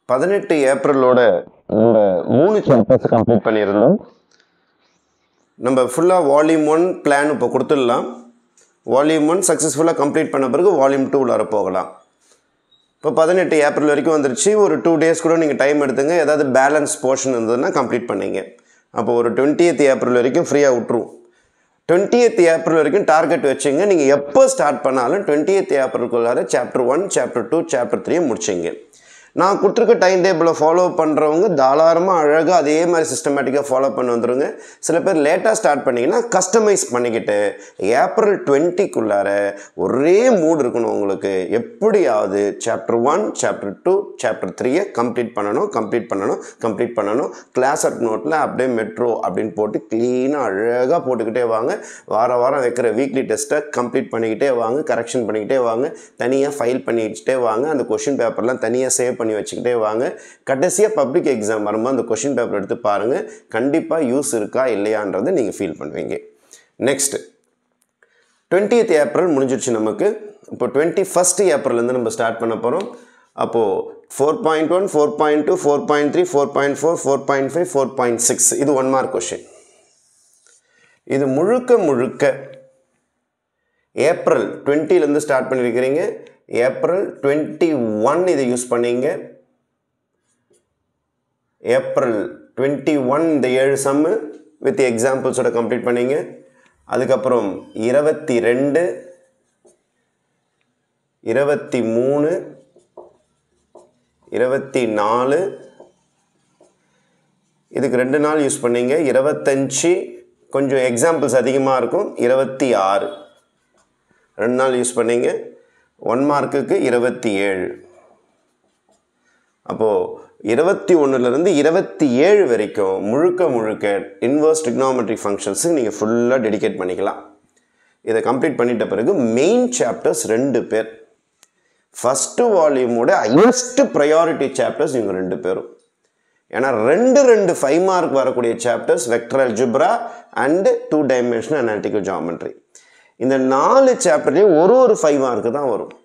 18 ஏப்ரலோட நம்ம 3 chapters complete பண்ணியிருந்தோம். நம்ம ஃபுல்லாக வால்யூம் 1 பிளான் இப்போ கொடுத்துடலாம். வால்யூம் 1 சக்ஸஸ்ஃபுல்லாக கம்ப்ளீட் பண்ண பிறகு வால்யூம் 2 உள்ளார போகலாம். இப்போ 18 ஏப்ரல் வரைக்கும் வந்துருச்சு. ஒரு 2 days கூட நீங்கள் டைம் எடுத்துங்க. ஏதாவது பேலன்ஸ் போர்ஷன் இருந்ததுன்னா கம்ப்ளீட் பண்ணிங்க. அப்போ ஒரு 20th ஏப்ரல் வரைக்கும் ஃப்ரீயாக விட்ருவோம். 20th ஏப்ரல் வரைக்கும் டார்கெட் வச்சுங்க. நீங்கள் எப்போ ஸ்டார்ட் பண்ணாலும் 20th ஏப்ரலுக்குள்ளார சாப்டர் 1, சாப்டர் 2, சாப்டர் 3 முடிச்சிங்க. நான் கொடுத்துருக்க டைம் டேபிளை ஃபாலோ பண்ணுறவங்க தாராளமாக அழகாக அதே மாதிரி சிஸ்டமேட்டிக்காக ஃபாலோ பண்ணி வந்துடுங்க. சில பேர் லேட்டாக ஸ்டார்ட் பண்ணிங்கன்னா கஸ்டமைஸ் பண்ணிக்கிட்டு ஏப்ரல் 20க்குள்ளார ஒரே மூட் இருக்கணும் உங்களுக்கு. எப்படியாவது சாப்டர் 1, சாப்டர் 2, சாப்டர் 3 கம்ப்ளீட் பண்ணணும். கிளாஸ் ஒர்க் நோட்டில் அப்படியே மெட்ரோ அப்படின்னு போட்டு க்ளீனாக அழகாக போட்டுக்கிட்டே வாங்க. வாரம் வைக்கிற வீக்லி டெஸ்ட்டை கம்ப்ளீட் பண்ணிக்கிட்டே வாங்க. கரெக்ஷன் பண்ணிக்கிட்டே வாங்க. தனியாக ஃபைல் பண்ணி வச்சுட்டே வாங்க. அந்த கொஷின் பேப்பர்லாம் தனியாக சேவ் பண்ணி வச்சுக்கிட்டே வாங்க. கடைசியாக பப்ளிக் எக்ஸாம் வரும்போது அந்த கொஷின் பேப்பர் எடுத்து பாருங்கள். கண்டிப்பாக யூஸ் இருக்கா இல்லையான்றதை நீங்கள் ஃபீல் பண்ணுவீங்க. நெக்ஸ்ட் 20th ஏப்ரல் முடிஞ்சிடுச்சு நமக்கு. இப்போ 21st ஏப்ரல்லேருந்து நம்ம ஸ்டார்ட் பண்ண போகிறோம். அப்போது 4.1, 4.2, 4.3, 4.4, 4.5, 4.6 இது 1 mark கொஷின். இது முழுக்க ஏப்ரல் 20லேருந்து ஸ்டார்ட் பண்ணியிருக்கிறீங்க. ஏப்ரல் 21 இதை யூஸ் பண்ணீங்க. ஏப்ரல் 21 இந்த 7 சம்மு வித் எக்ஸாம்பிள்ஸோட கம்ப்ளீட் பண்ணீங்க. அதுக்கப்புறம் 22, 23, 24 இதுக்கு 2 நாள் யூஸ் பண்ணீங்க. 25 கொஞ்சம் எக்ஸாம்பிள்ஸ் அதிகமாக இருக்கும். 26 2 நாள் யூஸ் பண்ணீங்க. 1 மார்க்குக்கு 27. அப்போது 21லேருந்து 27 வரைக்கும் முழுக்க இன்வர்ஸ் ட்ரிக்னாமெட்ரி ஃபங்க்ஷன்ஸுக்கு நீங்கள் ஃபுல்லாக டெடிகேட் பண்ணிக்கலாம். இதை கம்ப்ளீட் பண்ணிட்ட பிறகு மெயின் சாப்டர்ஸ் 2 பேர். ஃபஸ்ட்டு வால்யூமோட ஹையஸ்ட் ப்ரையாரிட்டி சாப்டர்ஸ் இவங்க 2 பேரும். ஏன்னா 2 5 மார்க் வரக்கூடிய chapters vector algebra and 2 dimensional analytical geometry. இந்த 4 சாப்டர்லேயும் ஒரு 5 மார்க்கு தான் வரும்.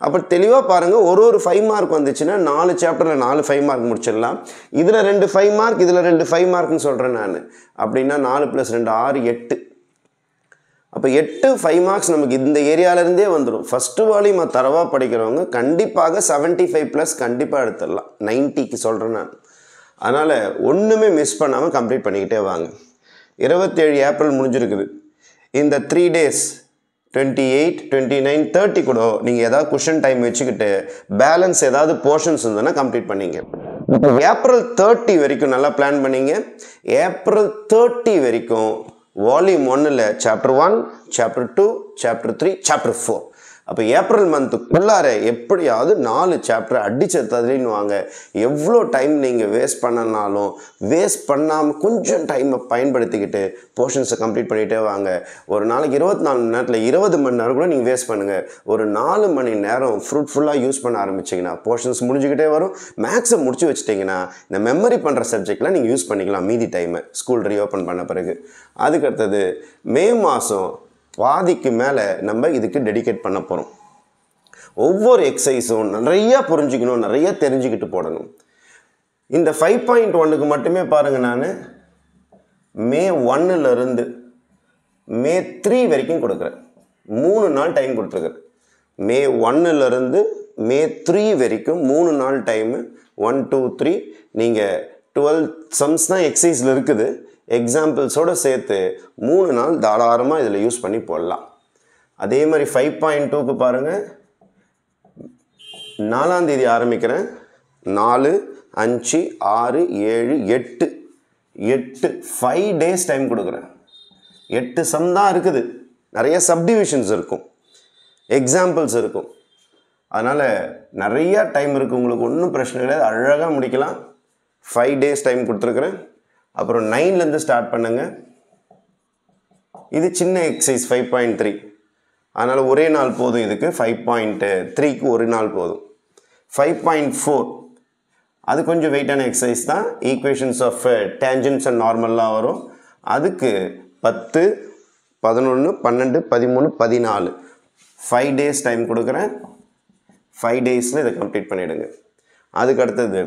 அப்போ தெளிவாக பாருங்கள், ஒரு 5 மார்க் வந்துச்சுன்னா 4 சாப்டரில் 4 5 மார்க் முடிச்சிடலாம். இதில் 2 5 மார்க், இதில் 2 5 மார்க்னு சொல்கிறேன் நான். அப்படின்னா 4 + 2 6 8. அப்போ 8 5 மார்க்ஸ் நமக்கு இந்த ஏரியாவிலேருந்தே வந்துடும். ஃபஸ்ட்டு வால்யூம் தரவாக படிக்கிறவங்க கண்டிப்பாக 75+ கண்டிப்பாக எடுத்துடலாம். 90க்கு சொல்கிறேன் நான். அதனால் ஒன்றுமே மிஸ் பண்ணாமல் கம்ப்ளீட் பண்ணிக்கிட்டே வாங்க. 27 ஏப்ரல் முடிஞ்சிருக்குது. இந்த 3 days 28, 29, 30 கூட நீங்கள் ஏதாவது குஷன் டைம் வச்சுக்கிட்டு பேலன்ஸ் ஏதாவது போர்ஷன்ஸ் இருந்ததுன்னா கம்ப்ளீட் பண்ணிங்க. இப்போ ஏப்ரல் 30 வரைக்கும் நல்லா பிளான் பண்ணிங்க. ஏப்ரல் 30 வரைக்கும் வால்யூம் 1ல் சாப்டர் 1, சாப்டர் 2, சாப்டர் 3, சாப்டர் 4. அப்போ ஏப்ரல் மந்த்துக்குள்ளார எப்படியாவது 4 சாப்டர் அடிச்சு ததுலின்னு வாங்க. எவ்வளோ டைம் நீங்கள் வேஸ்ட் பண்ணனாலும் வேஸ்ட் பண்ணாமல் கொஞ்சம் டைமை பயன்படுத்திக்கிட்டு போர்ஷன்ஸை கம்ப்ளீட் பண்ணிகிட்டே வாங்க. ஒரு நாளைக்கு 24 மணி நேரத்தில் 20 மணி நேரம் கூட நீங்கள் வேஸ்ட் பண்ணுங்கள். ஒரு 4 மணி நேரம் ஃப்ரூட்ஃபுல்லாக யூஸ் பண்ண ஆரம்பிச்சிங்கன்னா போர்ஷன்ஸ் முடிஞ்சுக்கிட்டே வரும். மேக்ஸை முடிச்சு வச்சுட்டிங்கன்னா இந்த மெமரி பண்ணுற சப்ஜெக்ட்லாம் நீங்கள் யூஸ் பண்ணிக்கலாம் மீதி டைமை ஸ்கூல் ரீஓப்பன் பண்ண பிறகு. அதுக்கடுத்தது மே மாதம் பாதிக்கு மேலே நம்ம இதுக்கு டெடிகேட் பண்ண போகிறோம். ஒவ்வொரு எக்ஸசைஸும் நிறையா புரிஞ்சுக்கணும், நிறையா தெரிஞ்சுக்கிட்டு போடணும். இந்த 5.1க்கு மட்டுமே பாருங்கள், நான் மே 1லேருந்து மே 3 வரைக்கும் கொடுக்குறேன். 3 நாள் டைம் கொடுத்துருக்குறேன். மே 1லேருந்து மே 3 வரைக்கும் 3 நாள் டைமு. 1 2 3 நீங்கள் 12 சம்ஸ் தான் எக்ஸசைஸில் இருக்குது. எக்ஸாம்பிள்ஸோடு சேர்த்து 3 நாள் தாராளமாக இதில் யூஸ் பண்ணி போடலாம். அதே மாதிரி 5.2க்கு பாருங்கள், 4ஆம் தேதி ஆரம்பிக்கிறேன். 4 5 6 7 8 5 days டைம் கொடுக்குறேன். 8 சம் தான் இருக்குது. நிறைய சப்டிவிஷன்ஸ் இருக்கும், எக்ஸாம்பிள்ஸ் இருக்கும். அதனால் நிறையா டைம் இருக்குது உங்களுக்கு. ஒன்றும் பிரச்சனை கிடையாது, அழகாக முடிக்கலாம். 5 days டைம் கொடுத்துருக்குறேன். அப்புறம் 9லேருந்து ஸ்டார்ட் பண்ணுங்கள். இது சின்ன எக்ஸசைஸ் 5.3. அதனால் ஒரே நாள் போதும் இதுக்கு. 5.3க்கு ஒரு நாள் போதும். 5.4 அது கொஞ்சம் வெயிட்டான எக்ஸசைஸ் தான். ஈக்குவேஷன்ஸ் ஆஃப் டேஞ்சன்ஸ் அண்ட் நார்மல்லாம் வரும். அதுக்கு 10 11 12 13 14 5 days டைம் கொடுக்குறேன். 5 daysல இதை கம்ப்ளீட் பண்ணிவிடுங்க. அதுக்கு அடுத்தது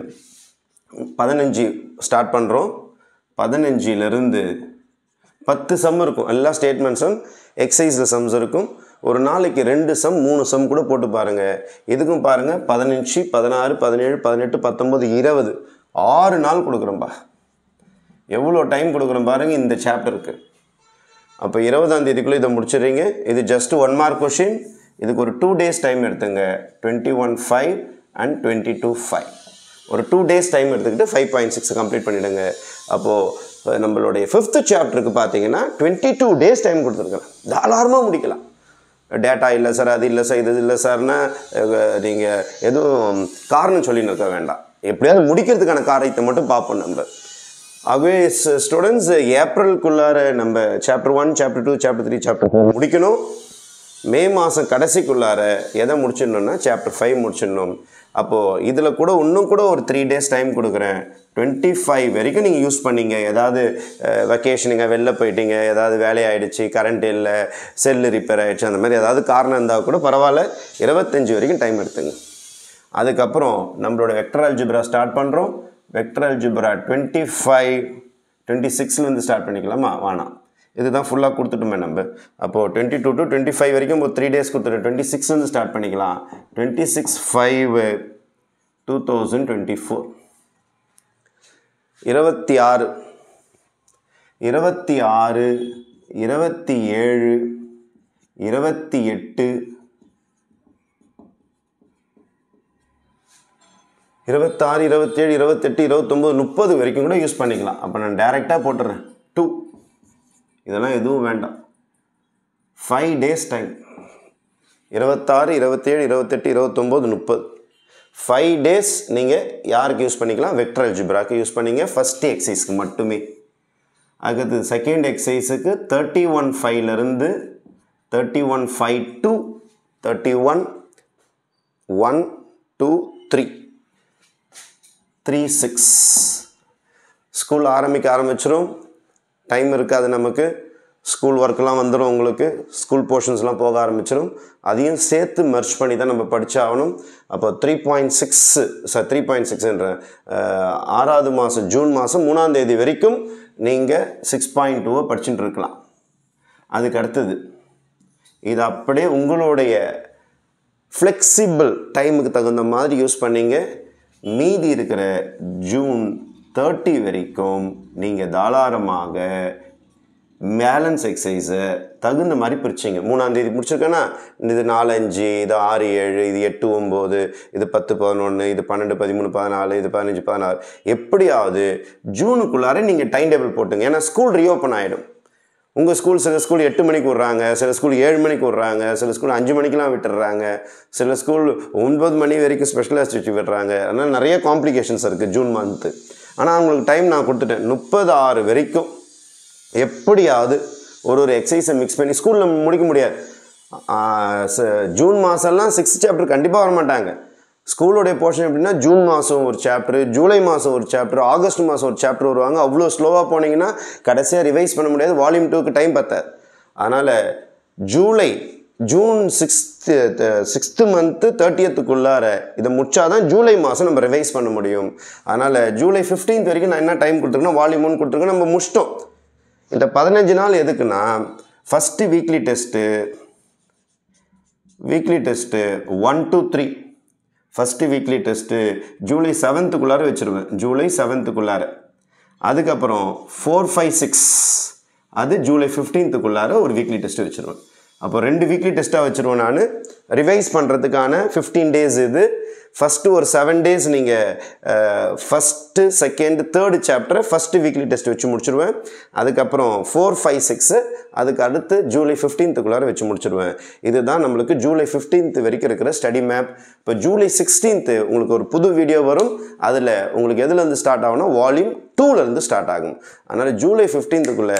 15 ஸ்டார்ட் பண்ணுறோம். 15லிருந்து 10 சம் இருக்கும். எல்லா ஸ்டேட்மெண்ட்ஸும் எக்ஸசைஸில் சம்ஸ் இருக்கும். ஒரு நாளைக்கு 2 சம் 3 சம் கூட போட்டு பாருங்கள். இதுக்கும் பாருங்கள் 15, 16, 17, 18, 19, 20 6 நாள் கொடுக்குறோம்பா. எவ்வளோ டைம் கொடுக்குறோம் பாருங்கள் இந்த சாப்டருக்கு. அப்போ 20ஆம் தேதிக்குள்ளே இதை முடிச்சிடுறீங்க. இது ஜஸ்ட் 1 மார்க் கொஷின். இதுக்கு ஒரு 2 days டைம் எடுத்துங்க. 21/5 and 22/5 ஒரு 2 days டைம் எடுத்துக்கிட்டு 5.6 கம்ப்ளீட் பண்ணிவிடுங்க. அப்போது நம்மளுடைய 5th சாப்டருக்கு பார்த்தீங்கன்னா 22 days டைம் கொடுத்துருக்குறேன். தாராளமாக முடிக்கலாம். டேட்டா இல்லை சார், அது இல்லை சார், இது இல்லை சார்னா நீங்கள் எதுவும் காரணம் சொல்லின்னு இருக்க வேண்டாம். எப்படியாவது முடிக்கிறதுக்கான காரியத்தை மட்டும் பார்ப்போம் நம்ம. ஆகவே ஸ்டூடெண்ட்ஸ் ஏப்ரலுக்குள்ளார நம்ம சாப்டர் 1, சாப்டர் 2, சாப்டர் 3, சாப்டர் 4 முடிக்கணும். மே மாதம் கடைசிக்குள்ளார எதை முடிச்சிடணும்னா சாப்டர் 5 முடிச்சிடணும். அப்போது இதில் கூட இன்னும் கூட ஒரு 3 days டைம் கொடுக்குறேன். 25 வரைக்கும் நீங்கள் யூஸ் பண்ணிங்க. ஏதாவது வெக்கேஷனுங்க வெளில போயிட்டீங்க, ஏதாவது வேலையாயிடுச்சு, கரண்ட் இல்லை, செல்லு ரிப்பேர் ஆகிடுச்சு, அந்த மாதிரி ஏதாவது காரணம் இருந்தால் கூட பரவாயில்ல, 25 வரைக்கும் டைம் எடுத்துங்க. அதுக்கப்புறம் நம்மளோட வெக்டர் அல்ஜிப்ரா ஸ்டார்ட் பண்ணுறோம். வெக்டர் அல்ஜிப்ரா 25, 26லேருந்து ஸ்டார்ட் பண்ணிக்கலாமா? வேணாம், இதுதான் ஃபுல்லாக கொடுத்துட்டுமே நம்ம. அப்போது 22 to 25 வரைக்கும் ஒரு 3 days கொடுத்துட்டு 26லேருந்து ஸ்டார்ட் பண்ணிக்கலாம். 26/5 2024 26, 27, 28, 26, 27, 28, 29, 30 வரைக்கும் கூட யூஸ் பண்ணிக்கலாம். அப்போ நான் டைரெக்டாக போட்டுறேன் 2. இதெல்லாம் எதுவும் வேண்டாம். 5 days டைம். 26, 27, 28, 29, 30 5 days நீங்கள் யாருக்கு யூஸ் பண்ணிக்கலாம்? வெக்டர் அல்ஜிப்ராக்கு யூஸ் பண்ணிங்க. ஃபஸ்ட்டு எக்ஸசைஸ்க்கு மட்டுமே. அடுத்து செகண்ட் எக்ஸசைஸுக்கு 31/5லேருந்து 31/5 to 31, 1, 2, 3, 3, 6 ஸ்கூல் ஆரம்பிச்சிடும். டைம் இருக்காது நமக்கு. ஸ்கூல் ஒர்க்கெலாம் வந்துடும் உங்களுக்கு. ஸ்கூல் போர்ஷன்ஸ்லாம் போக ஆரம்பிச்சிடும். அதையும் சேர்த்து மெர்ஜ் பண்ணி தான் நம்ம படித்தாகணும். அப்போ 3.6ன்ற 6வது மாதம் ஜூன் மாதம் 3ஆம் தேதி வரைக்கும் நீங்கள் 6.2 படிச்சுட்டு இருக்கலாம். அதுக்கு அடுத்தது இது அப்படியே உங்களுடைய ஃப்ளெக்சிபிள் டைமுக்கு தகுந்த மாதிரி யூஸ் பண்ணிங்க. மீதி இருக்கிற ஜூன் 30 வரைக்கும் நீங்கள் தாராளமாக பேலன்ஸ் எக்ஸசைஸை தகுந்த மாதிரி பிரிச்சிங்க. 3ஆம் தேதி முடிச்சிருக்கேன்னா இது 4, 5, இது 6, 7, இது 8, 9, இது 10, 11, இது 12, 13, 14, இது 15, 16 எப்படியாவது ஜூனுக்குள்ளார நீங்கள் டைம் டேபிள் போட்டுங்க. ஏன்னா ஸ்கூல் ரீஓப்பன் ஆகிடும். உங்கள் ஸ்கூல் சில ஸ்கூல் 8 மணிக்கு விட்றாங்க, சில ஸ்கூல் 7 மணிக்கு விட்றாங்க, சில ஸ்கூல் 5 மணிக்கெலாம் விட்டுடுறாங்க, சில ஸ்கூல் 9 மணி வரைக்கும் ஸ்பெஷலைஸ்ட் வச்சு விடுறாங்க. அதனால் நிறைய காம்ப்ளிகேஷன்ஸ் இருக்குது ஜூன் மந்த்து. ஆனால் அவங்களுக்கு டைம் நான் கொடுத்துட்டேன். 36 வரைக்கும் எப்படியாவது ஒரு எக்ஸசைஸை மிக்ஸ் பண்ணி ஸ்கூலில் முடிக்க முடியாது. ஜூன் மாதம்லாம் 6th சாப்டர் கண்டிப்பாக வரமாட்டாங்க. ஸ்கூலோடைய போர்ஷன் எப்படின்னா ஜூன் மாதம் ஒரு சாப்டர், ஜூலை மாதம் ஒரு சாப்டர், ஆகஸ்ட் மாதம் ஒரு சாப்டர் வருவாங்க. அவ்வளோ ஸ்லோவாக போனீங்கன்னா கடைசியாக ரிவைஸ் பண்ண முடியாது. வால்யூம் 2க்கு டைம் பத்தாது. அதனால் ஜூன் 6th மந்த்து 30க்குள்ளார இதை முடிச்சாதான் ஜூலை மாதம் நம்ம ரிவைஸ் பண்ண முடியும். அதனால் ஜூலை 15th வரைக்கும் நான் என்ன டைம் கொடுத்துருக்கேன்னா வால்யூம் 1 கொடுத்துருக்கேன். நம்ம முடிச்சிட்டோம். இந்த 15 நாள் எதுக்குன்னா first weekly test 1 to 3 first weekly test July 7க்குள்ளார வச்சுருவேன். ஜூலை 7க்குள்ளார. அதுக்கப்புறம் 4, 5, 6 அது ஜூலை 15க்குள்ளார ஒரு வீக்லி டெஸ்ட்டு வச்சுருவேன். அப்போ 2 வீக்லி டெஸ்ட்டாக வச்சுருவேன் நான். ரிவைஸ் பண்ணுறதுக்கான 15 days இது. ஃபஸ்ட்டு ஒரு 7 days நீங்கள் ஃபஸ்ட்டு, செகண்ட், தேர்டு சாப்டரை ஃபஸ்ட்டு வீக்லி டெஸ்ட் வச்சு முடிச்சிடுவேன். அதுக்கப்புறம் 4, 5, 6 அதுக்கு அடுத்து ஜூலை 15க்குள்ளார வச்சு முடிச்சிடுவேன். இதுதான் நம்மளுக்கு ஜூலை 15th வரைக்கும் இருக்கிற ஸ்டடி மேப். இப்போ ஜூலை 16th உங்களுக்கு ஒரு புது வீடியோ வரும். அதில் உங்களுக்கு எதுலேருந்து ஸ்டார்ட் ஆகும்னா வால்யூம் 2லேருந்து ஸ்டார்ட் ஆகும். அதனால் ஜூலை 15க்குள்ளே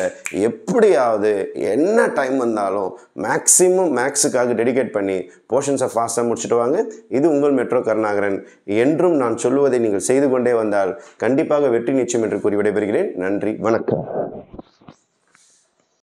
எப்படியாவது என்ன டைம் வந்தாலும் மேக்ஸிமம் மேக்ஸுக்காக டெடிகேட் பண்ணி போர்ஷன்ஸை ஃபாஸ்ட்டாக முடிச்சுட்டு வாங்க. இது உங்கள் மெட்ரோ கருணாகரன். என்றும் நான் சொல்லுவதை நீங்கள் செய்து கொண்டே வந்தால் கண்டிப்பாக வெற்றி நிச்சயம் என்று கூறி விடைபெறுகிறேன். நன்றி, வணக்கம்.